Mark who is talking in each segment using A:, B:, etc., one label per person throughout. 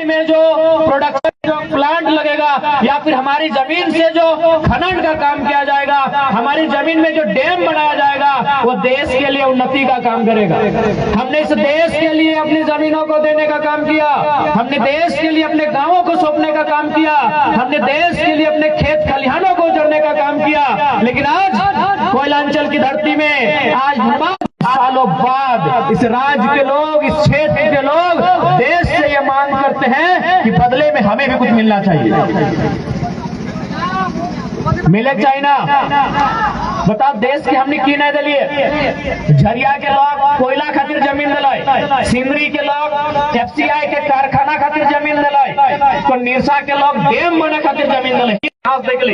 A: जमीन में जो प्रोडक्शन जो प्लांट लगेगा या फिर हमारी जमीन से जो खनन का काम किया जाएगा, हमारी जमीन में जो डैम बनाया जाएगा, वो देश के लिए उन्नति का काम करेगा। हमने इस देश के लिए अपनी जमीनों को देने का काम किया, हमने देश के लिए अपने गांवों को सौंपने का काम किया, हमने देश के लिए अपने खेत खलिहानों को उजड़ने का काम किया। लेकिन आज कोयलांचल की धरती में आज सालों बाद इस राज्य के लोग, इस क्षेत्र के लोग देश से ये मांग करते हैं कि बदले में हमें भी कुछ मिलना चाहिए। मिले चाहिए ना? बताओ, देश की हमने की नहीं दिलिए। झरिया के लोग कोयला खातिर जमीन दिलाई, सिमरी के लोग एफसीआई के कारखाना खातिर जमीन दिलाई, तो निरसा के लोग डैम बने खातिर जमीन दिलाई। देख ली,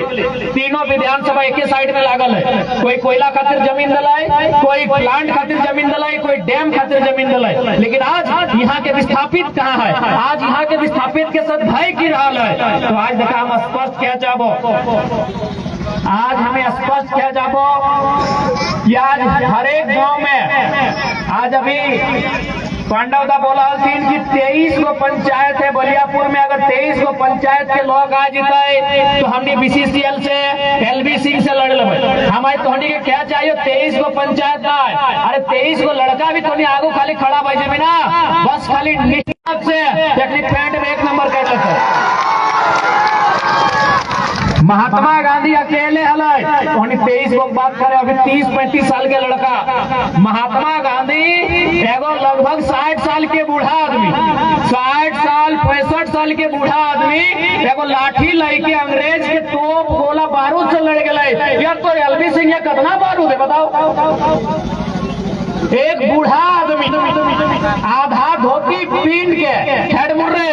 A: तीनों विधानसभा एक ही साइड में लागल है। कोई कोयला खातिर जमीन दिलाई, कोई प्लांट खातिर जमीन दिलाई, कोई डैम खातिर जमीन दिलाई। लेकिन आज यहाँ के विस्थापित कहाँ है? आज यहाँ के विस्थापित के साथ भय की हाल है। तो आज देखा, हम स्पष्ट क्या चाहबो, आज हमें स्पष्ट क्या चाहबो कि आज हर एक गांव में आज अभी पांडवदा बोला हल्थीन कि 23 गो पंचायत है बलियापुर में। अगर 23 गो पंचायत के लोग आ जीते तो हमने बीसीसीएल से एलबी सिंह से लड़ लेंगे। हमारे तोहनी के क्या चाहिए? 23 गो पंचायत ना, अरे 23 गो लड़का भी तोहनी आगू खाली खड़ा भाई जमी ना, बस खाली निश्चित से पैंट में 1 नंबर कर लेते। महात्मा गांधी अकेले हलाई 23 को बात करे, अभी 30-35 साल के लड़का। महात्मा गांधी एगो लगभग 60 साल के बूढ़ा आदमी, 60 साल 65 साल के बूढ़ा आदमी एगो लाठी लेके अंग्रेज के तोप गोला बारूद से लड़ गए। यार तो एलबी सिंह ये कितना बारूद है बताओ? एक बूढ़ा आदमी आधा धोती पीन के हेड मुर्रे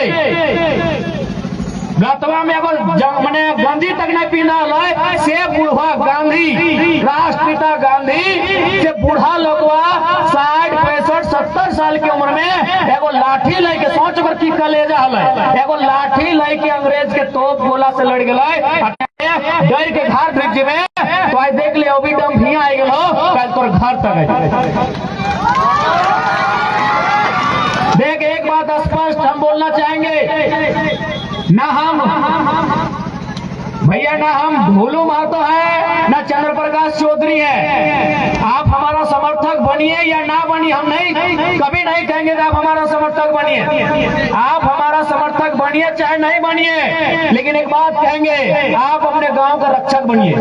A: गतवा में एगो मने गांधी तक नहीं पीना है से बूढ़ा गांधी, राष्ट्रपिता गांधी से बूढ़ा लोगवा 60, 65, 70 साल की उम्र में एगो लाठी लेके, सोच कर की कलेजा हल, एगो लाठी लेके अंग्रेज के तोप गोला से लड़ गए। डर के घर देख में तो आज देख ले अभी दम भी आ गए हो, कल तोर घर तक देख। एक बात स्पष्ट हम बोलना चाहेंगे, ना हम भैया, ना हम ढोलू महतो है, ना चंद्र प्रकाश चौधरी है। आप हमारा समर्थक बनिए या ना बनिए, हम नहीं कभी नहीं कहेंगे कि आप हमारा समर्थक बनिए। आप हमारा समर्थक बनिए चाहे नहीं बनिए, लेकिन एक बात कहेंगे, आप अपने गांव का रक्षक बनिए।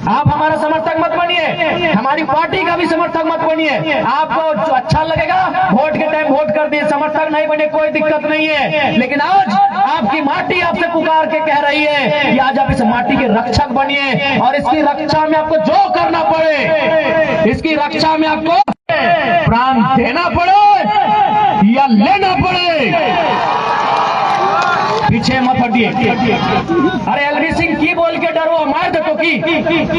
A: आप हमारा समर्थक मत बनिए, हमारी पार्टी का भी समर्थक मत बनिए। आपको अच्छा लगेगा वोट के टाइम वोट कर दिए, समर्थक नहीं बने कोई दिक्कत नहीं है। लेकिन आज आपकी माटी आपसे पुकार के कह रही है कि आज आप इस माटी के रक्षक बनिए, और इसकी रक्षा में आपको जो करना पड़े, इसकी रक्षा में आपको प्राण देना पड़े या लेना पड़े, पीछे मत हटिए। अरे एलबी सिंह की बोल के डरो, मार दो की,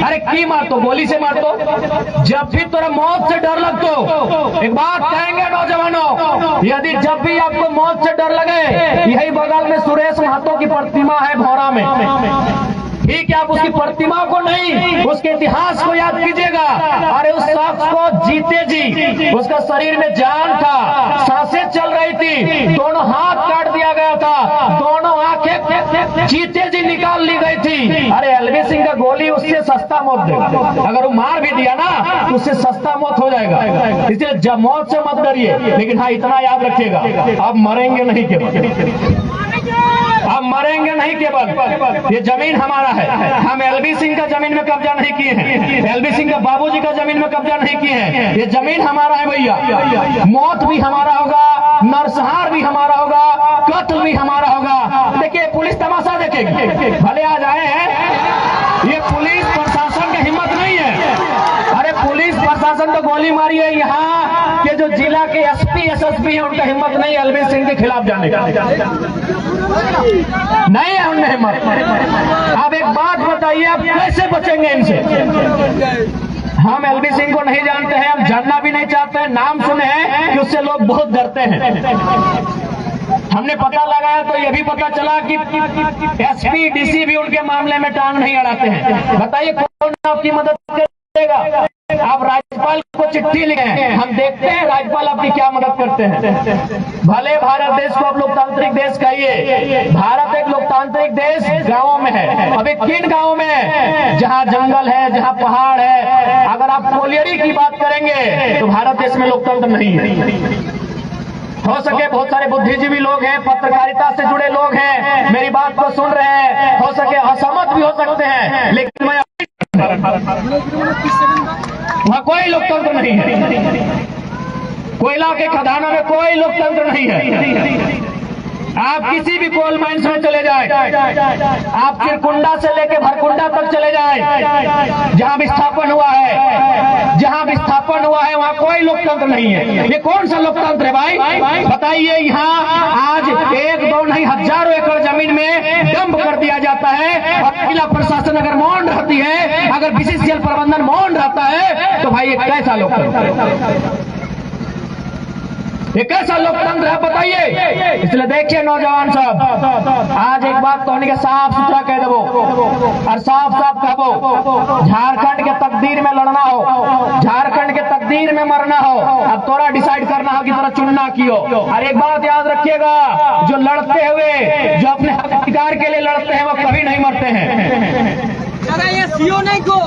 A: अरे की मार तो गोली से मार दो। जब भी तोरा मौत से डर लगतो, एक बात कहेंगे नौजवानों, यदि जब भी आपको मौत से डर लगे, यही बगल में सुरेश महतो की प्रतिमा है भौरा में, ठीक है, आप उसकी प्रतिमा को नहीं उसके इतिहास को याद कीजिएगा। अरे उस शख्स को जीते जी उसका शरीर में जान था, सांसें चल रही थी, दोनों हाथ काट दिया गया था, दोनों आंखें जीते जी निकाल ली गई थी। अरे एलबी सिंह का गोली उससे सस्ता मौत दे, अगर वो मार भी दिया ना तो उससे सस्ता मौत हो जाएगा। इसलिए जब मौत से मत डरिए, लेकिन हाँ इतना याद रखिएगा, आप मरेंगे नहीं केवल, अब मरेंगे नहीं केवल, ये जमीन हमारा है। हम एलबी सिंह का जमीन में कब्जा नहीं किए हैं, एलबी सिंह का बाबूजी का जमीन में कब्जा नहीं किए हैं, ये जमीन हमारा है भैया। मौत भी हमारा होगा, नरसंहार भी हमारा होगा, कत्ल भी हमारा होगा। देखिए पुलिस तमाशा देखेगी, भले आज आए हैं, ये पुलिस प्रशासन की हिम्मत नहीं है। अरे पुलिस प्रशासन तो गोली मारी है, यहाँ के जो जिला के एसपी एसएसपी है उनका हिम्मत नहीं है एलबी सिंह के खिलाफ जाने का, नहीं है उनमें हिम्मत। आप एक बात बताइए, आप कैसे बचेंगे इनसे? हम एलबी सिंह को नहीं जानते हैं, हम जानना भी नहीं चाहते हैं, नाम सुने हैं कि उससे लोग बहुत डरते हैं। हमने पता लगाया तो यह भी पता चला कि एसपी डीसी भी उनके मामले में टांग नहीं अड़ाते हैं। बताइए कौन आपकी मदद करेगा? आप राज्यपाल को चिट्ठी लिखे, हम देखते हैं राज्यपाल अपनी क्या मदद करते हैं। भले भारत देश को अब लोकतांत्रिक देश कहिए, भारत एक लोकतांत्रिक देश गांवों में है। अभी किन गांवों में है? जहां जंगल है, जहां पहाड़ है। अगर आप कोलियरी की बात करेंगे तो भारत देश में लोकतंत्र नहीं है। हो सके बहुत सारे बुद्धिजीवी लोग हैं, पत्रकारिता से जुड़े लोग हैं, मेरी बात को सुन रहे हैं, हो सके असहमत भी हो सकते हैं, लेकिन मैं वहां कोई लोकतंत्र नहीं है। कोयला के खदानों में कोई लोकतंत्र नहीं है। आप किसी भी कोल माइंस में चले जाए, आप चिरकुंडा से लेकर भरकुंडा तक चले जाए, जहां विस्थापन हुआ है, जहां विस्थापन हुआ है वहां कोई लोकतंत्र नहीं है। ये कौन सा लोकतंत्र है भाई? बताइए। यहाँ आज 1-2 नहीं हजारों एकड़ जमीन में डंप कर दिया जाता है और जिला प्रशासन अगर मौन रहती है, अगर बीसीसीएल प्रबंधन मौन रहता है, तो भाई ये कैसा लोकतंत्र है? ये कैसा लोकतंत्र है बताइए। इसलिए देखिए नौजवान साहब, आज एक बात तो उनके साफ सुथरा कह दो और साफ साफ कहो, झारखंड के तकदीर में लड़ना हो, झारखंड के तकदीर में मरना हो, अब तोरा डिसाइड करना हो कि तोरा चुनना की हो। और एक बात याद रखिएगा, जो लड़ते हुए, जो अपने हक अधिकार के लिए लड़ते हैं, वो कभी नहीं मरते हैं।
B: सीओ नहीं को,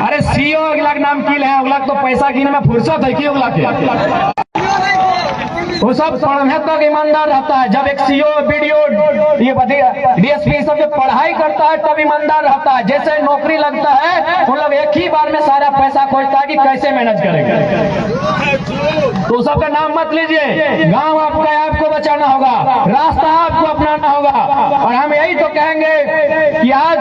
A: अरे सीओ अगला नाम की है, अगला तो पैसा गिने में फुर्सत है कि अगला के वो सब पढ़ने तक ईमानदार रहता है। जब एक सीओ, बीडीओ, ये डीएसपी सब जब पढ़ाई करता है तब ईमानदार रहता है। जैसे नौकरी लगता है उन लोग एक ही बार में सारा पैसा खोजता है कि कैसे मैनेज करेंगे। तो सबका नाम मत लीजिए, गांव आपका, आपको बचाना होगा, रास्ता आपको अपनाना होगा। और हम यही तो कहेंगे कि आज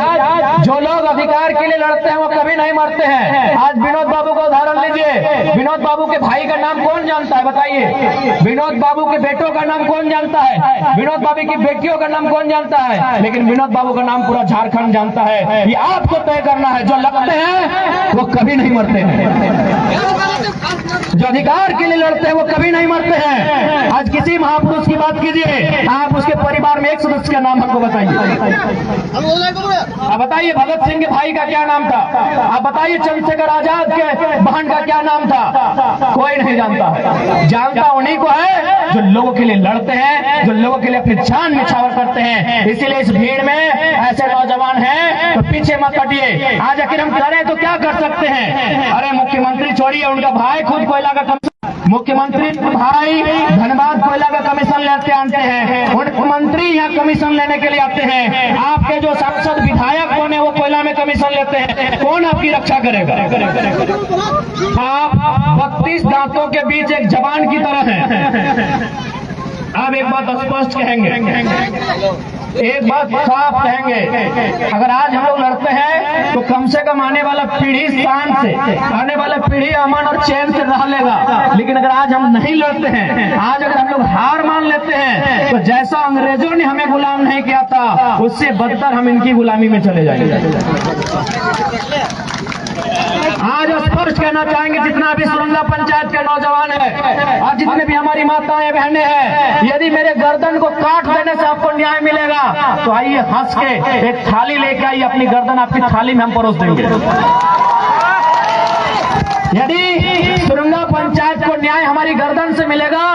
A: जो लोग अधिकार के लिए लड़ते हैं वो कभी नहीं मरते हैं। आज विनोद बाबू का उदाहरण लीजिए। विनोद बाबू के भाई का नाम कौन जानता है बताइए? विनोद बाबू के बेटों का नाम कौन जानता है? विनोद बाबू की बेटियों का नाम कौन जानता है? लेकिन विनोद बाबू का नाम पूरा झारखंड जानता है। ये आपको तय करना है। जो लगते हैं वो कभी नहीं मरते हैं, जो अधिकार के लिए लड़ते हैं वो कभी नहीं मरते हैं। आज किसी महापुरुष की बात कीजिए, आप उसके परिवार में एक सदस्य का नाम हमको बताइए। आप बताइए भगत सिंह के भाई का क्या नाम था? आप बताइए चंद्रशेखर आजाद के बहन का क्या नाम था? कोई नहीं जानता। जानता उन्हीं को है जो लोगों के लिए लड़ते हैं, जो लोगों के लिए अपनी जान निछावर करते हैं। इसीलिए इस भीड़ में ऐसे नौजवान हैं तो पीछे मत हटिए। आज आखिर हम करें तो क्या कर सकते हैं? अरे मुख्यमंत्री छोड़िए, उनका भाई खुद कोयला का मुख्यमंत्री भाई धनबाद कोयला का कमीशन लेते आते हैं। मुख्यमंत्री यहाँ कमीशन लेने के लिए आते हैं। आपके जो सांसद विधायक कौन है वो कोयला में कमीशन लेते हैं। कौन आपकी रक्षा करेगा? आप 32 दांतों के बीच एक जबान की तरह हैं। आप एक बात स्पष्ट कहेंगे, एक बात साफ कहेंगे, अगर आज हम लोग लड़ते हैं तो कम से कम आने वाला पीढ़ी शान से, आने वाला पीढ़ी अमन और चैन से रह लेगा। लेकिन अगर आज हम नहीं लड़ते हैं, आज अगर हम लोग हार मान लेते हैं, तो जैसा अंग्रेजों ने हमें गुलाम नहीं किया था उससे बदतर हम इनकी गुलामी में चले जाएंगे। आज स्पष्ट कहना चाहेंगे, जितना भी सुरंगा पंचायत के नौजवान है और जितने भी हमारी माताएं बहनें हैं, यदि मेरे गर्दन को काट देने से आपको न्याय मिलेगा तो आइए हंस के एक थाली लेके आइए, अपनी गर्दन आपकी थाली में हम परोस देंगे। यदि सुरंगा पंचायत को न्याय हमारी गर्दन से मिलेगा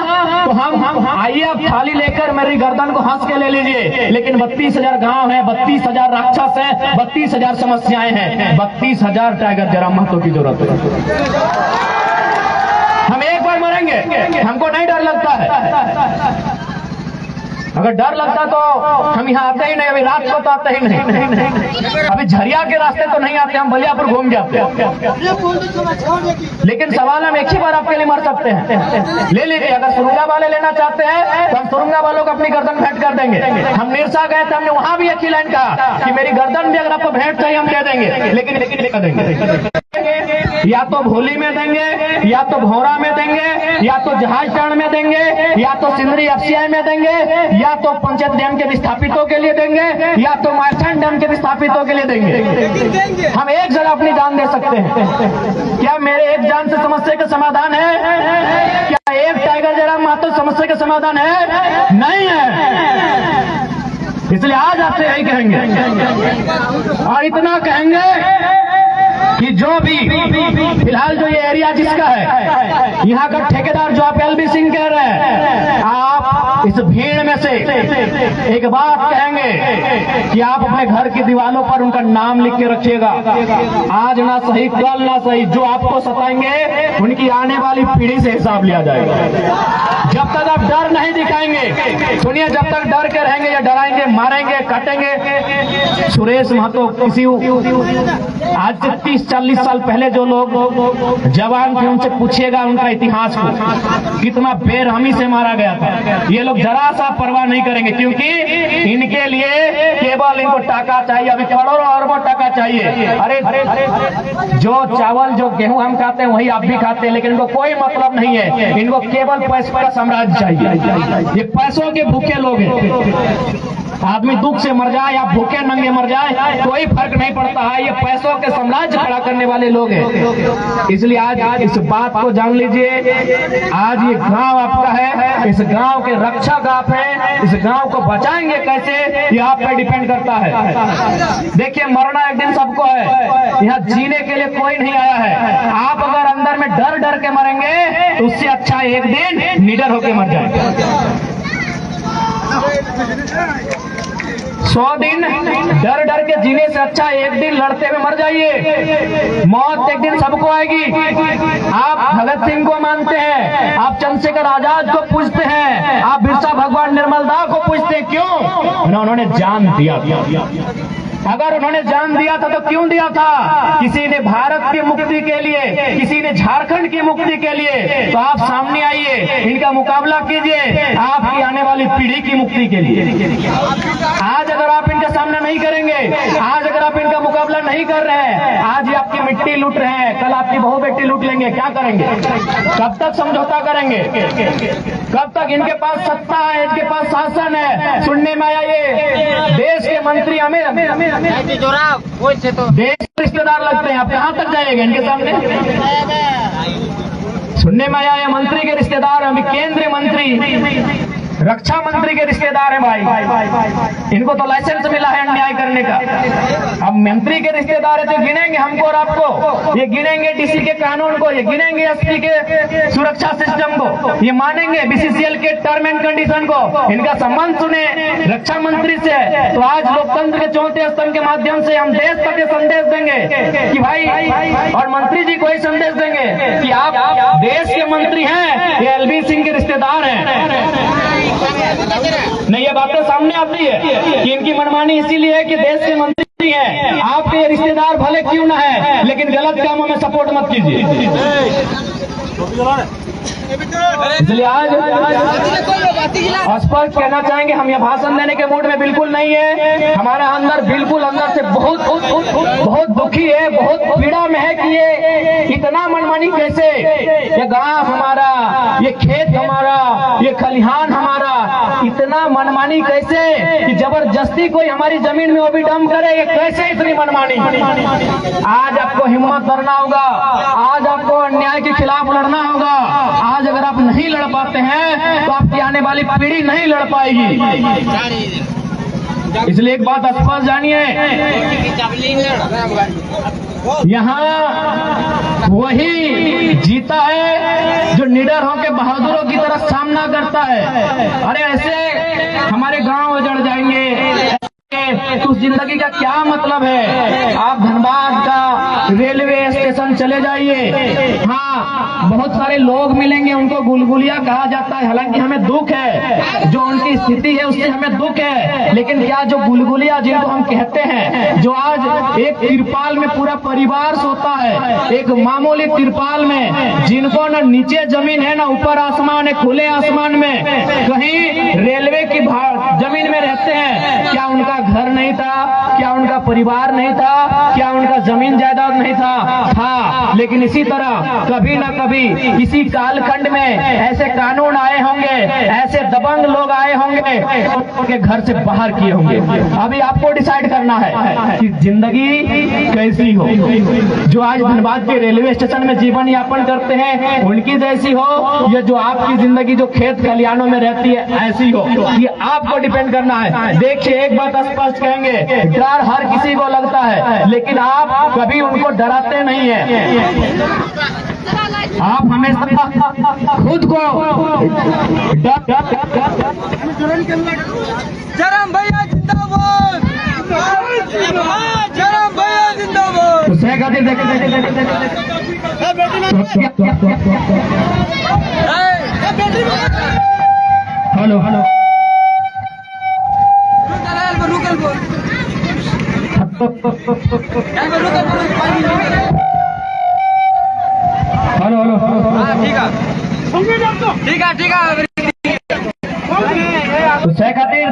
A: तो हम आइए, आप थाली लेकर मेरी गर्दन को हंस के ले लीजिए। लेकिन 32,000 गांव है, 32,000 राक्षस है, 32,000 समस्याएं हैं, 32,000 टाइगर जयराम महतो की जरूरत है। हम एक बार मरेंगे, हमको नहीं डर लगता है। अगर डर लगता तो हम यहाँ आते ही नहीं, अभी रात को तो आते ही नहीं। अभी झरिया के रास्ते तो नहीं आते, हम बलियापुर घूम जाते हैं। लेकिन सवाल हम एक ही बार आपके लिए मर सकते हैं, ले लीजिए। अगर सुरंगा वाले लेना चाहते हैं तो हम सुरंगा वालों को अपनी गर्दन भेंट कर देंगे। हम निरसा गए थे, हमने वहां भी एक ही लाइन कहा कि मेरी गर्दन भी अगर आपको भेंट चाहिए हम दे देंगे, लेकिन देंगे या तो भोली में देंगे, या तो भौरा में देंगे, या तो जहाज टाण में देंगे, या तो सिंदरी एफसीआई में देंगे, या तो पंचायत डैम के विस्थापितों के लिए देंगे, या तो मायथन डैम के विस्थापितों के लिए देंगे। हम एक जगह अपनी जान दे सकते हैं। क्या मेरे एक जान से समस्या का समाधान है? क्या एक टाइगर जयराम महतो समस्या का समाधान है? नहीं है। इसलिए आज आपसे यही कहेंगे और इतना कहेंगे कि जो भी फिलहाल जो ये एरिया जिसका है, यहाँ का ठेकेदार जो आप एलबी सिंह कह रहे हैं, आप इस भीड़ में से एक बात कहेंगे कि आप अपने घर की दीवारों पर उनका नाम लिख के रखिएगा। आज ना सही, कल ना सही, जो आपको सताएंगे उनकी आने वाली पीढ़ी से हिसाब लिया जाएगा। जब तक आप डर नहीं दिखाएंगे, सुनिए, जब तक डर के रहेंगे या डराएंगे, मारेंगे, काटेंगे। सुरेश महतो किसी आज से 30-40 साल पहले जो लोग जवान थे उनसे पूछिएगा उनका इतिहास को, कितना बेरहमी से मारा गया था। ये लोग जरा सा परवाह नहीं करेंगे, क्योंकि इनके लिए केवल इनको टाका चाहिए, अभी करोड़ों अरबों टाका चाहिए। अरे जो चावल जो गेहूं हम खाते हैं वही आप भी खाते हैं, लेकिन इनको कोई मतलब नहीं है। इनको केवल पैसे का साम्राज्य चाहिए। ये पैसों के भूखे लोग हैं। आदमी दुख से मर जाए या भूखे नंगे मर जाए कोई फर्क नहीं पड़ता है। ये पैसों के साम्राज्य खड़ा करने वाले लोग हैं। इसलिए आज इस बात को जान लीजिए, आज ये गांव आपका है, इस गांव के रक्षक आप हैं। इस गांव को बचाएंगे कैसे, ये आप पे डिपेंड करता है। देखिए, मरना एक दिन सबको है, यहाँ जीने के लिए कोई नहीं आया है। आप अगर अंदर में डर डर के मरेंगे तो उससे अच्छा एक दिन निडर होके मर जाए। 100 दिन डर डर के जीने से अच्छा एक दिन लड़ते हुए मर जाइए। मौत एक दिन सबको आएगी। आप भगत सिंह को मानते हैं, आप चंद्रशेखर आजाद को पूछते हैं, आप बिरसा भगवान निर्मलदा को पूछते हैं, क्यों? उन्होंने जान दिया। अगर उन्होंने जान दिया था तो क्यों दिया था? किसी ने भारत की मुक्ति के लिए, किसी ने झारखंड की मुक्ति के लिए। तो आप सामने आइए, इनका मुकाबला कीजिए आपकी आने वाली पीढ़ी की मुक्ति के लिए। आज अगर आप इनके सामने नहीं करेंगे, आज अगर आप इनका मुकाबला नहीं कर रहे हैं, आज ये आपकी मिट्टी लूट रहे हैं, कल आपकी बहु बेटी लूट लेंगे, क्या करेंगे? कब तक समझौता करेंगे? कब तक? इनके पास सत्ता है, इनके पास शासन है। सुनने में आया ये देश के मंत्री हमें देश रिश्तेदार लगते हैं। आप कहां तक जाएंगे इनके सामने? सुनने में आया मंत्री के रिश्तेदार, अभी केंद्रीय मंत्री, रक्षा मंत्री के रिश्तेदार हैं भाई। इनको तो लाइसेंस मिला है अन्याय करने का। अब मंत्री के रिश्तेदार है तो गिनेंगे हमको और आपको, ये गिनेंगे डीसी के कानून को, ये गिनेंगे एसपी के सुरक्षा सिस्टम को, ये मानेंगे बीसीसीएल के टर्म एंड कंडीशन को। इनका संबंध सुने रक्षा मंत्री से, तो आज लोकतंत्र के चौथे स्तंभ के माध्यम से हम देश तक ये संदेश देंगे कि भाई, और मंत्री जी को ही संदेश देंगे कि आप देश के मंत्री हैं, ये एलबी सिंह के रिश्तेदार हैं। नहीं, ये बातें सामने आती है कि इनकी मनमानी इसीलिए है कि देश के मंत्री हैं। आपके रिश्तेदार भले क्यों ना है, लेकिन गलत कामों में सपोर्ट मत कीजिए। इसलिए आज स्पष्ट कहना चाहेंगे, हम ये भाषण देने के मूड में बिल्कुल नहीं है। हमारा अंदर बिल्कुल अंदर से बहुत दुखी है, बहुत पीड़ा में है कि ये इतना मनमानी कैसे, ये गांव हमारा, ये खेत हमारा, ये खलिहान हमारा, इतना मनमानी कैसे कि जबरदस्ती कोई हमारी जमीन में वो भी डंप करे, ये कैसे इतनी मनमानी? आज आपको हिम्मत करना होगा, आज आपको अन्याय के खिलाफ लड़ना होगा। आज अगर आप नहीं लड़ पाते हैं तो आपकी आने वाली पीढ़ी नहीं लड़ पाएगी। इसलिए एक बात स्पष्ट जानिए, यहाँ वही जीता है जो निडर होकर बहादुरों की तरह सामना करता है। अरे ऐसे हमारे गांव उजड़ जाएंगे तो उस जिंदगी का क्या मतलब है? आप धनबाद का रेलवे स्टेशन चले जाइए, हाँ बहुत सारे लोग मिलेंगे, उनको गुलगुलिया कहा जाता है। हालांकि हमें दुख है, जो उनकी स्थिति है उससे हमें दुख है, लेकिन क्या जो गुलगुलिया जिनको हम कहते हैं, जो आज एक तिरपाल में पूरा परिवार सोता है, एक मामूली तिरपाल में, जिनको न नीचे जमीन है न ऊपर आसमान है, खुले आसमान में कहीं रेलवे की जमीन में रहते हैं, क्या उनका घर नहीं था? क्या उनका परिवार नहीं था? क्या उनका जमीन जायदाद नहीं था? लेकिन इसी तरह कभी न कभी किसी कालखंड में ऐसे कानून आए होंगे, ऐसे दबंग लोग आए होंगे, उनके घर से बाहर किए होंगे। अभी आपको डिसाइड करना है कि जिंदगी कैसी हो। जो आज धनबाद के रेलवे स्टेशन में जीवन यापन करते हैं उनकी जैसी हो, या जो आपकी जिंदगी जो खेत खलिहानों में रहती है ऐसी हो, ये आपको डिपेंड करना है। देखिए, एक बात स्पष्ट कहेंगे, डर हर किसी को लगता है, लेकिन आप कभी उनको डराते नहीं है। आप हमेशा खुद को
B: जरम भैया जिंदाबाद, जरम भैया जिंदाबाद।
A: हेलो हेलो हेलो हेलो
B: ठीक है
A: उससे खातिर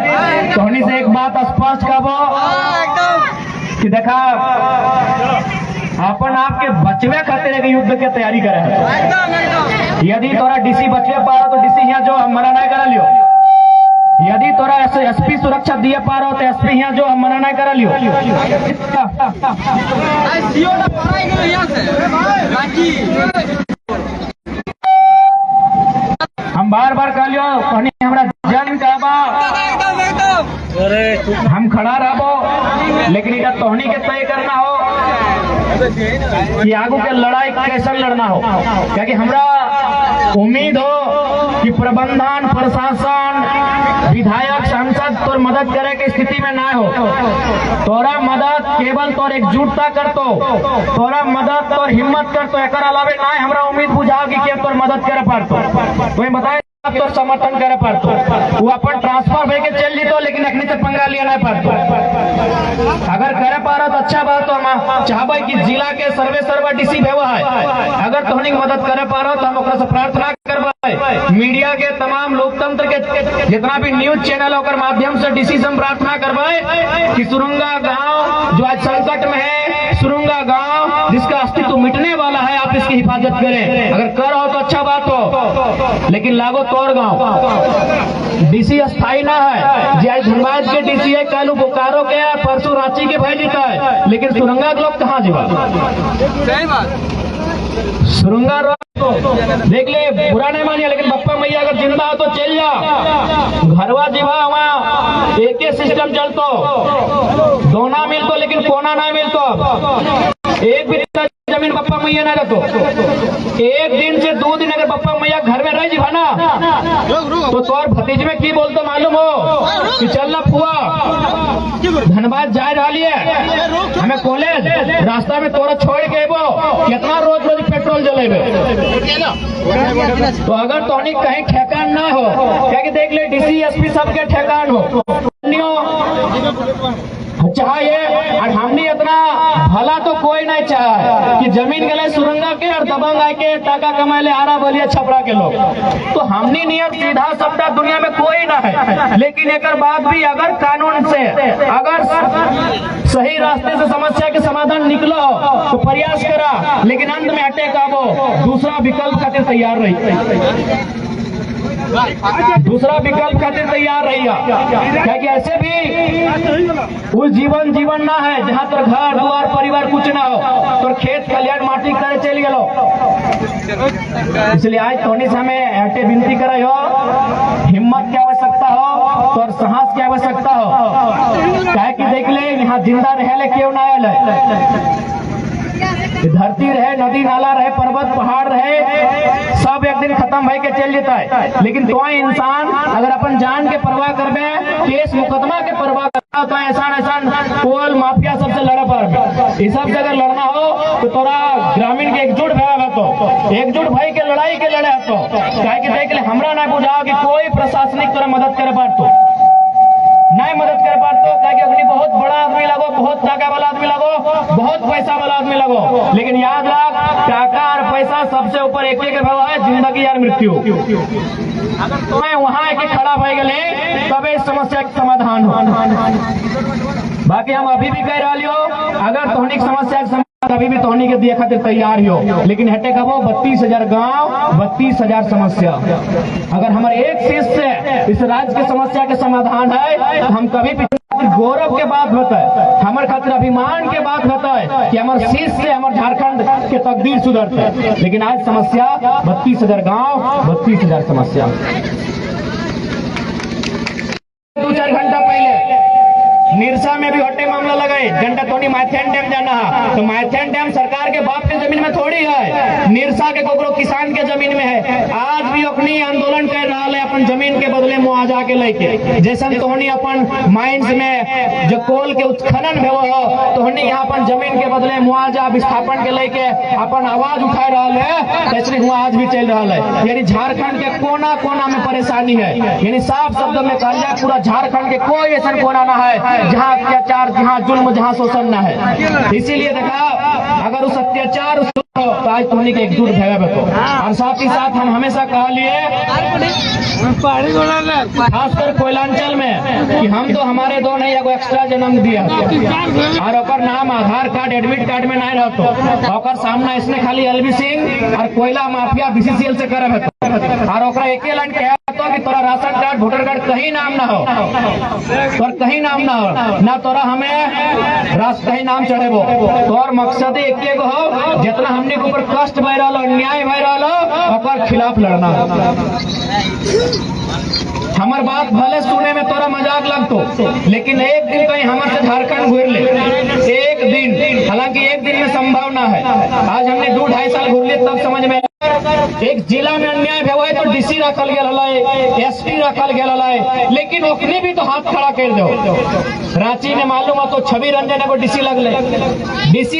A: तोहनी से एक बात स्पष्ट करबो कि देखा अपन आपके बचवे खातिर एक युद्ध के तैयारी करे है। यदि तोरा डीसी बचवे पारो तो डीसी यहाँ जो हम मना नहीं करा लियो। यदि तोरा एसपी सुरक्षा दिए पारो तो एसपी यहाँ जो हम मना नहीं करा लियो। हम बार बार कह लियो हमरा जन्म कहबा हम खड़ा रहबो, लेकिन इधर तोहनी के तय करना हो कि आगू के लड़ाई कैसे लड़ना हो। क्योंकि हमरा उम्मीद हो कि प्रबंधन, प्रशासन, विधायक, सांसद तोर मदद करे के स्थिति में ना हो। तोरा मदद केवल तोर एकजुटता करतो, तोरा मदद तोर हिम्मत करतो, एक अलावे ना हमरा उम्मीद बुझाओ कि तोर मदद करे पारतो। कोई बताए तो समर्थन करे पारतो, वो अपन ट्रांसफर भे के चल जीतो, लेकिन अखनी से पंगा लिया नहीं पारतो। अगर करे पारो तो अच्छा बात, तो हम चाहबे कि जिला के सर्वे डीसी भेवा है। अगर तोहनी मदद करे पारो तो हम ओकरा से प्रार्थना करबे। मीडिया के तमाम लोकतंत्र के जितना भी न्यूज चैनल होकर माध्यम से डीसी से हम प्रार्थना करबे कि सुरुंगा गांव जो आज संकट में है, सुरुंगा गांव जिसका अस्तित्व मिटने वाला है, आप इसकी हिफाजत करें। अगर कर हो तो अच्छा बात हो, लेकिन लागो तोड़ गांव डीसी स्थायी ना है। आज धनबाद के डीसी है, कल बोकारो के है, परसों रांची के भाई जीता है, लेकिन सुरंगा के लोग कहाँ जीवा। सुरंगा देख ले, बुरा नहीं मानिए, लेकिन बप्पा मैया अगर जिंदा हो तो चल जा घरवा जीवा। वहाँ एक ही सिस्टम चलतो, दोना मिलतो लेकिन कोना नहीं मिलतो। एक भी जमीन बप्पा मैया ना रहतो। एक दिन से 2 दिन अगर बप्पा मैया घर में रह जीवा ना तो तोर भतीज में की बोलतो मालूम हो कि चल ना फुआ धनबाद जा रही है हमें कॉलेज, रास्ता में तोरा छोड़ के वो कितना रोज रोज पेट्रोल जलेबे। तो अगर तोनी कहीं ठेकान ना हो, क्या कि देख ले डीसी एसपी सबके ठेकान हो चाहिए, और हमने इतना भला तो कोई नहीं चाहे कि जमीन गले सुरंगा के और दबंग आके टाका कमाए ले आरा बलिया छपरा के लोग। तो हमने नियत सीधा सबटा दुनिया में कोई ना है, लेकिन एक बात भी अगर कानून से अगर सही रास्ते से समस्या के समाधान निकलो तो प्रयास करा, लेकिन अंत में अटैक आवो दूसरा विकल्प खातिर तैयार रही, दूसरा विकल्प खातिर तैयार रहिए। क्या कि ऐसे भी वो जीवन ना है जहाँ तोर घर द्वार परिवार कुछ ना हो, तोर खेत खलिहान माटी करे चल गलो। इसलिए आज तोनी से हमें ऐसे विनती करे हो, हिम्मत की आवश्यकता हो, तोर साहस की आवश्यकता हो। क्या कि देख ले यहाँ जिंदा रहे क्यों ना आए, धरती रहे, नदी नाला रहे, पर्वत पहाड़ रहे, सब एक दिन खत्म भई के चल जाता है। लेकिन तो इंसान अगर अपन जान के परवाह करबे, केस मुकदमा के परवाह करता तो एहसान कोल माफिया सबसे लड़े पर इस सब से अगर लड़ना हो तो तोरा ग्रामीण के एकजुट भाई तो एकजुट भाई के लड़ाई के लड़े तो क्या कि देख ले हमरा ना बुझाओ कि कोई प्रशासनिक तोरा मदद करे पारतो नहीं मदद कर पाते, ताकि अपनी बहुत बड़ा आदमी लगो, बहुत टाका वाला आदमी लगो, बहुत पैसा वाला आदमी लगो, लेकिन याद रख टाका और पैसा सबसे ऊपर एक भाव है, जिंदगी और मृत्यु। अगर तुम्हें वहां एक खड़ा भय गए तब इस समस्या का समाधान हो। बाकी हम अभी भी कह रहा हो, अगर तोहनी समस्या कभी भी तोहनी के दिए खातिर तैयार ही हो, लेकिन हटे कबो 32,000 गांव 32,000 समस्या। अगर हमारे एक चीज से इस राज्य की समस्या के समाधान है, हम कभी भी गौरव के बात बताए, हमारे खातिर अभिमान के बात बताए कि हमारे शीश से हमारे झारखंड के तकदीर सुधरते। लेकिन आज समस्या 32,000 गांव 32,000 समस्या। 2-4 घंटा पहले निरसा में भी हट्टे मामला लगाए, घंटा थोड़ी माइथेन डैम जाना है, तो माइथेन डैम सरकार के बाप के जमीन में थोड़ी है, निरसा के कोकरो किसान के जमीन में है। आज भी अपनी आंदोलन कर रहा है अपन जमीन के बदले मुआवजा के लेके। जैसे तोहनी अपन माइंस में जो कोल के उत्खनन हो, तोहनी यहाँ अपन जमीन के बदले मुआवजा विस्थापन के लेके अपन आवाज उठा रहा है, ऐसे हुआ आज भी चल रहा है। यानी झारखंड के कोना कोना में परेशानी है। यानी साफ शब्दों में कहा जाए, पूरा झारखंड के कोई ऐसा कोना ना है जहाँ अत्याचार, जहाँ जुल्म, जहाँ शोषण न है। इसीलिए देखा, अगर उस अत्याचार तो आज तोहनी के एकजुट भैया को। और साथ ही साथ हम हमेशा कहा लिए खासकर कोयलांचल में कि हम तो हमारे दो नहीं एगो एक्स्ट्रा जन्म दिया और ओकर नाम आधार कार्ड एडमिट कार्ड में नहीं रहतो, ओकर सामना इसने खाली एलबी सिंह और कोयला माफिया बीसीसीएल से करब है। और ओकरा एके लाइन कहा कि तोरा राशन कार्ड वोटर कार्ड कहीं नाम ना हो, तोर कहीं नाम ना हो, ना तोरा हमें कहीं नाम चढ़ेबो। तोर मकसद एक गो हो, जितना हमने के ऊपर कष्ट भय रहा, अन्याय भय रहा, ओकर खिलाफ लड़ना। हमार बात भले सुने में तोरा मजाक लगतो, लेकिन एक दिन कहीं हमारे से झारखंड घूर ले, एक दिन, हालांकि एक दिन में संभावना है। आज हमने 2-2.5 साल घूर लिए, तब समझ में एक जिला में अन्याय हुआ है तो डीसी रखल गया, एसपी रखल गया, लेकिन ओकने भी तो हाथ खड़ा कर दो। रांची में मालूम हो तो छवि रंजन को डीसी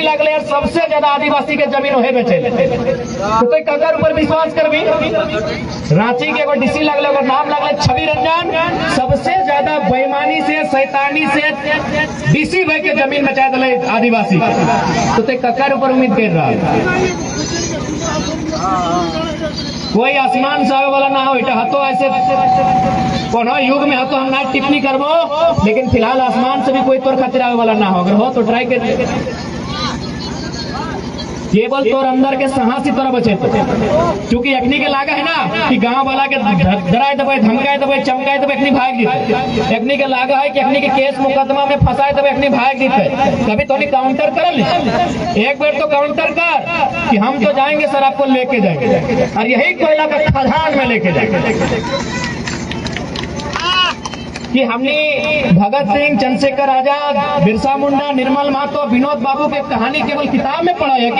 A: लगले और सबसे ज्यादा आदिवासी के जमीन वही बेचे। तो ककर ऊपर विश्वास कर भी, रांची के डीसी लगले, अगर नाम लगले छवि रंजन, सबसे ज्यादा बेईमानी से, शैतानी से डीसी भाई के जमीन बचा दिले आदिवासी। तो ककर ऊपर उम्मीद कर रहा है, कोई आसमान से आवे वाला ना हो। इटा हतो ऐसे कोनो युग में हतो हम ना टिप्पणी करबो, लेकिन फिलहाल आसमान से भी कोई तोर खातिर आवे वाला ना हो। अगर हो तो ट्राई कर, केवल तोर अंदर के साहसी तरह बचे। क्योंकि अखनी के लागा है ना कि गांव वाला के डराए दबे, धमकाए दबे, चमकाए दबे, अखनी भाग जीते। अखनी के लागा है कि अखनी के केस मुकदमा में फंसाए दबे, अखनी भाग जीते। कभी तो नहीं काउंटर कर ली, एक बार तो काउंटर कर कि हम तो जाएंगे सर, आपको लेके जाएंगे, और यही कोयला का खदान में लेके जाएंगे। कि हमने भगत सिंह, चंद्रशेखर आजाद, बिरसा मुंडा, निर्मल महतो, विनोद बाबू की कहानी केवल किताब में पढ़ा है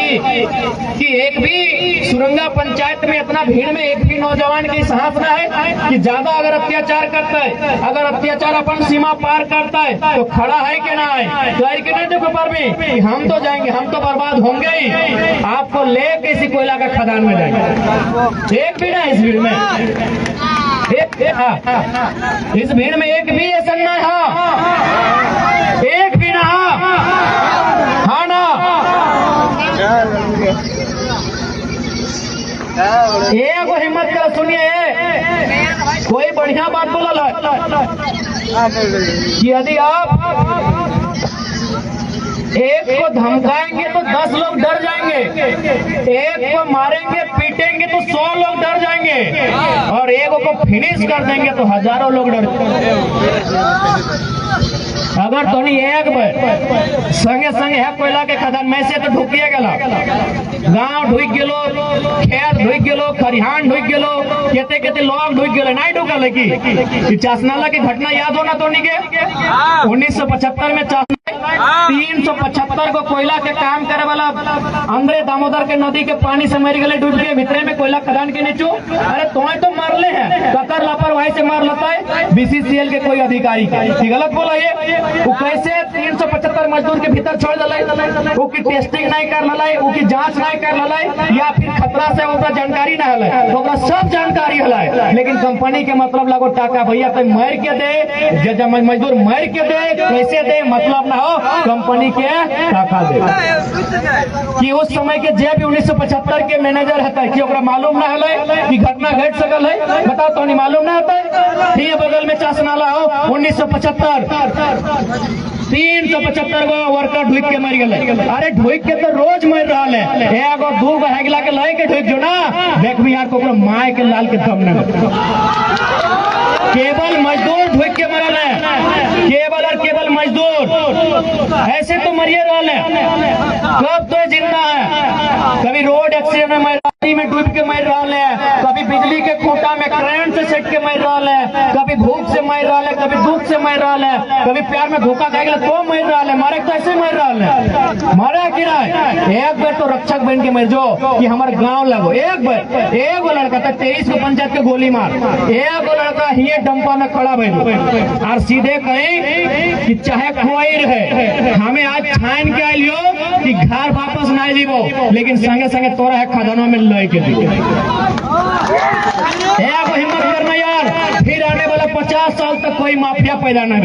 A: कि एक भी सुरंगा पंचायत में इतना भीड़ में एक भी नौजवान की साहस ना है कि ज्यादा अगर अत्याचार करता है, अगर अत्याचार अपन सीमा पार करता है तो खड़ा है कि ना है, तो कि नहीं देखो पर भी हम तो जाएंगे, हम तो बर्बाद होंगे ही, आपको लेके इसी कोयला का खदान में जाएंगे। एक भी ना इस भीड़ में, इस भीड़ में एक भी ऐसा ना है, एक भी ना, हाँ ना, एक वो हिम्मत कर सुनिए, कोई बढ़िया बात बोला कि यदि आप एक को धमकाएंगे तो 10 लोग डर जाएंगे, एक को मारेंगे पीटेंगे तो 100 लोग डर जाएंगे, और एक को फिनिश कर देंगे तो हजारों लोग डर जाएंगे। अगर तो नहीं एक बार संगे संगे है कोयला के खदान में से तो ढुकिए गला, गांव ढुक गेलो, खेत ढुक गेलो, खरिहान ढुक गेलो, केते केते लोग ढुक गेलो, नहीं ढुकल की चासनाला की घटना याद होना तो नहीं के 1975 में 375 को कोयला के काम करे वाला अंदरे दामोदर के नदी के पानी से मर गए डूब के भीतरे में कोयला खदान के नीचू। अरे तुम्हें तो मरले हैं, कतर लापरवाही से मार लेता है बीसीसीएल के कोई अधिकारी के, गलत बोला ये। वो कैसे 375 मजदूर के भीतर छोड़ दिलाई, वो की टेस्टिंग नहीं कर लाई, वो की जांच नहीं कर लाई, या फिर खतरा से ओकरा जानकारी ना हलाई, ओकरा सब जानकारी हलाई, लेकिन कंपनी के मतलब लगो टाका भैया तो मर के दे, जब मजदूर मर के दे कैसे दे मतलब ना हो, कंपनी के टाका दे। कि उस समय के जे भी 1975 के मैनेजर है कि ओकरा मालूम ना हलाई कि घटना घट सकल है, बताओ तो नहीं मालूम ना होता है। बगल में चासनाला हो 1975 375 गो वर्कर ढुक के मर गए। अरे ढुक के तो रोज मर रहा है, एगो दू गो हेगला के लय के ढुक जो ना देख भी यार को माय के लाल के दम न केवल मजदूर ढुक के मरल है, केवल और केवल मजदूर। ऐसे तो मरिए रहा है, कब तो जिंदा है, कभी रोड एक्सीडेंट में मर में डूब के मर रहा है, कभी बिजली के खूंटा में करंट से सट के मर रहा है, कभी भूख से मर रहा है, कभी दुख से मर रहा है, कभी प्यार में धोखा खा गया तो मर रहा है, मारे तो ऐसे मर रहा है। मारा कि नहीं, एक बार तो रक्षक बन के मर जाओ कि हमारे गांव लगो। एक बार एक गो लड़का था 23 को पंचायत के गोली मार, एक गो लड़का ही डंपा में खड़ा भइल और सीधे कहीं कि चाहे कोई रहे हमें आज छान के आइलियो कि घर वापस ना जीवो, लेकिन संगे संगे तोरा है खदानों में लय के दी। हिम्मत करना यार, फिर आने वाला 50 साल तक कोई माफिया पैदा न हो।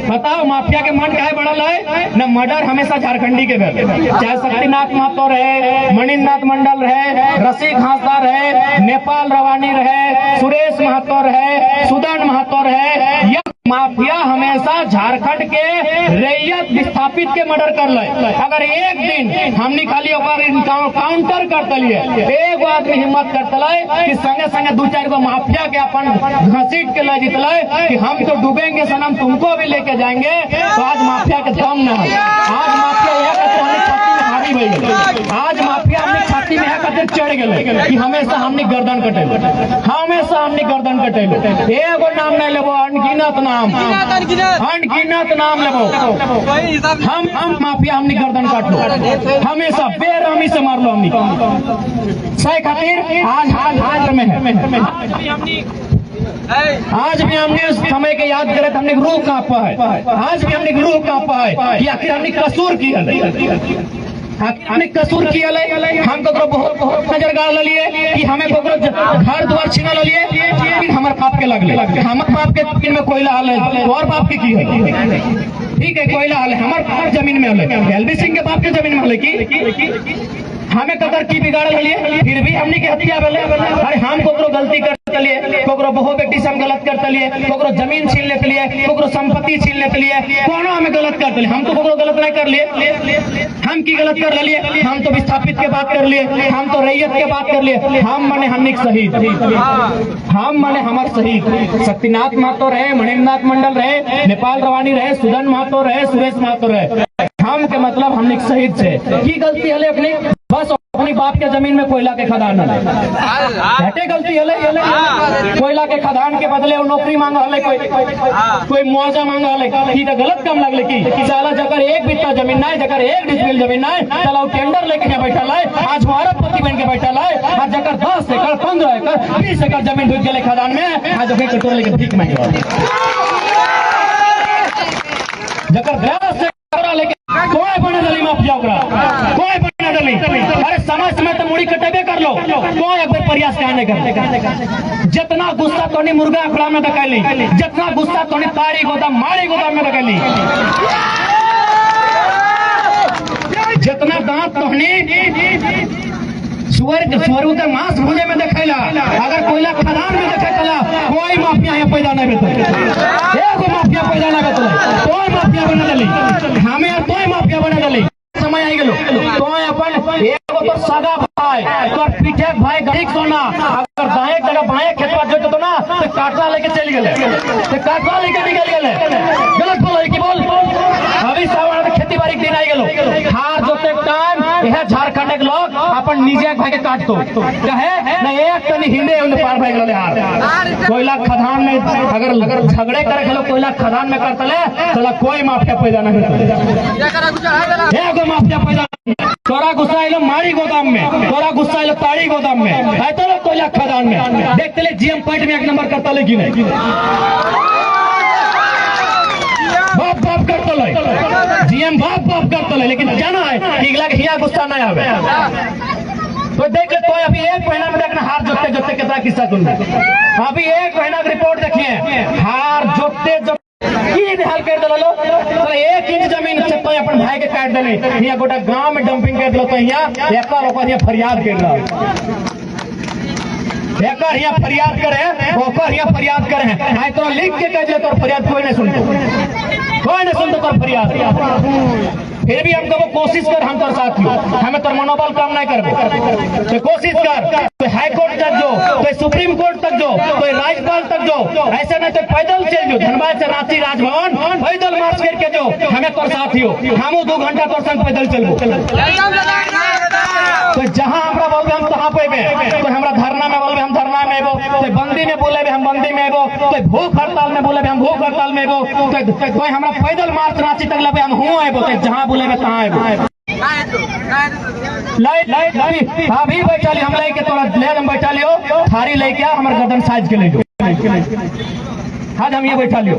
A: बताओ माफिया के मन काहे बढ़ल है न, मर्डर हमेशा झारखंडी के घर, चाहे शक्तिनाथ महतो रहे, मणिनाथ मंडल रहे, रसिक हांसदार रहे, नेपाल रवानी रहे, सुरेश महतो रहे, सुदन महतो रहे, यह माफिया हमेशा झारखंड के रैयत विस्थापित के मर्डर कर ले। अगर एक दिन हमने खाली काउंटर करते लिए एक आदमी हिम्मत करते कि संगे संगे 2-4 गो माफिया के अपन घसीट के ले जीतले कि हम तो डूबेंगे सनम तुमको भी लेके जाएंगे, तो आज माफिया के दम न है। आज माफिया यह कहते हमने छाती में हावी भई, आज माफिया हमने छाती में कहते चढ़ गए कि हमेशा हमने गर्दन कटेल, हमेशा हमने गर्दन कटेल। एगो नाम नहीं लेबो, अनगिनत नाम, अनगिनत नाम लेबो, हम माफिया हमने गर्दन काट लो, हमेशा बेरहमी से मार लो हमने सही खातिर। आज में है, आज भी हमने उस समय के याद करे, हमने रूह कांपा है, आज भी हमने रूह कांपा है कि आखिर हमने कसूर किया, हमने कसूर किया। हम को बहुत नजर गाड़ लिए कि हमें घर द्वार छीना लिए, फिर हमारे बाप के लगले, हमारे बाप के जमीन में कोयला हाल है और बाप के की है, ठीक है कोयला हाल है हमारे जमीन में हल, एलबी सिंह के बाप के जमीन में हल की हमें कदर की बिगाड़ लिए, फिर भी हमने की हत्या भले। अरे हम कोकरो गलती करते लिए, कोकरो बहु बेटी से हम गलत करते लिए, कोकरो जमीन छीन लेते लिए, कोकरो संपत्ति छीन लेते लिए, कोनो हमें गलत करते लिए, हम तो कोकरो गलत नहीं कर लिए, हम की गलत कर लिए, हम तो विस्थापित के बात कर लिए, हम तो रैयत के बात कर लिए, हम माने हमने शहीद, हम माने हमारे शहीद शक्तिनाथ महतो रहे, मणिनाथ मंडल रहे, नेपाल रवानी रहे, सुदन महतो रहे, सुरेश महतो रहे, हम के मतलब हमने शहीद से की गलती है अपनी, बस अपनी बाप के जमीन में कोयला के खदान हटे गलती है, कोयला के खदान के बदले वो नौकरी मांगा हले, कोई मुआवजा मांगा हले, की तो गलत काम लगले की साला जगह एक बित्ता जमीन ना, जगह 1 डिसमिल जमीन ना, चला टेंडर लेके यहाँ बैठा है, आज भारत पति बन के बैठा है, आज जगह 10 एकड़ 15 एकड़ 20 एकड़ जमीन ढुक गए खदान में, आज कटोरे लेके भीख मांगे, जगह 10 लेके कोई बने दली माफिया कोई बने दली। अरे समय समय तो मुड़ी कटेबे कर लो, कोई एक बार प्रयास कहने कर, जितना गुस्सा तोनी मुर्गा अखड़ा में दकैली, जितना गुस्सा तोनी ताड़ी गोदाम माड़ी गोदाम में दकैली, जितना दांत तोहनी स्वर्ग के मांस भूजे में देखेला, अगर कोयला खदान में देखेला कोई माफिया यहाँ पैदा नहीं बेतले, एगो माफिया पैदा नहीं बेतले, कोई माफिया बना दली, हमें कोई माफिया बना दली। समय आई गेलो तो अपन एगो तो सगा भाई तो पीछे भाई गरीब सोना, अगर दाएं जगह बाएं खेत पर जोत तो ना तो काटला लेके चल गेले, तो काटला लेके निकल गेले, गलत बोल की बोल। अभी सावन में खेती बाड़ी दिन आई गेलो, हार जोते टाइम यह झारखंड के लोग अपन निजे भाई के काट दो कहे ना, एक तनी हिंदे उन पार भाई गेले हार। कोयला खदान में अगर झगड़े करे खेलो कोयला खदान में करते ले चला कोई माफिया पैदा नहीं होता, माफिया पैदा तोरा गुस्सा आइलो माड़ी गोदाम में, तोरा गुस्सा आइलो ताड़ी गोदाम में, है तो कोयला खदान में देखते ले जीएम पॉइंट में 1 नंबर करता ले कि नहीं, बाप बाप करता ले जीएम बाप बाप करता ले, लेकिन जाना है हिया गुस्सा नहीं आवे तो देख ले। तो अभी 1 महीना में देखना हार जोतते जोतते कितना किस्सा सुन, अभी 1 महीना की रिपोर्ट देखिए, हार जोतते हाल कर दिलो, तो 1 इंच जमीन तो अपन भाई के काट दिले, यहाँ गोटा गांव में डंपिंग कर दिलो, तो यहाँ फरियाद कर रहा यहाँ फरियाद करे, यहाँ फरियाद करे, तो लिख के कह दिले तो फरियाद कोई नहीं सुनते। कोई नहीं सुनते कर फरियाद। फिर भी हम कबो कोशिश कर, हम तोर साथ हो, हमें तोर मनोबल कम नहीं करबो। तो कोशिश कर, तो हाई कोर्ट तक जो, तो सुप्रीम कोर्ट तक जो, तो राज्यपाल तक जो, ऐसे नहीं तो पैदल चल जो, धनबाद से रांची राजभवन पैदल मार्च करके जो, हमें तोर साथ हो, हम 2 घंटा तोर संग पैदल चलबो। तो जहां हमरा बोलबे हम तहां पेबे, तो हमरा धरना में बोलबे हम धरना में एबो, तो बंदी में बोलेबे हम बंदी में एबो, तो भूख हड़ताल में बोलेबे हम भूख हड़ताल में एबो, तो हमरा पैदल मार्च रांची तक लेबे हम हुआ एबो, तो जहां बोलेबे तहां एबो। लाइट अभी बैठा ली हम लेके, तोरा ले हम बैठा लियो, थारी लेके आ, हमर गर्दन साइज के ले जो, आज हम ये बैठा लियो।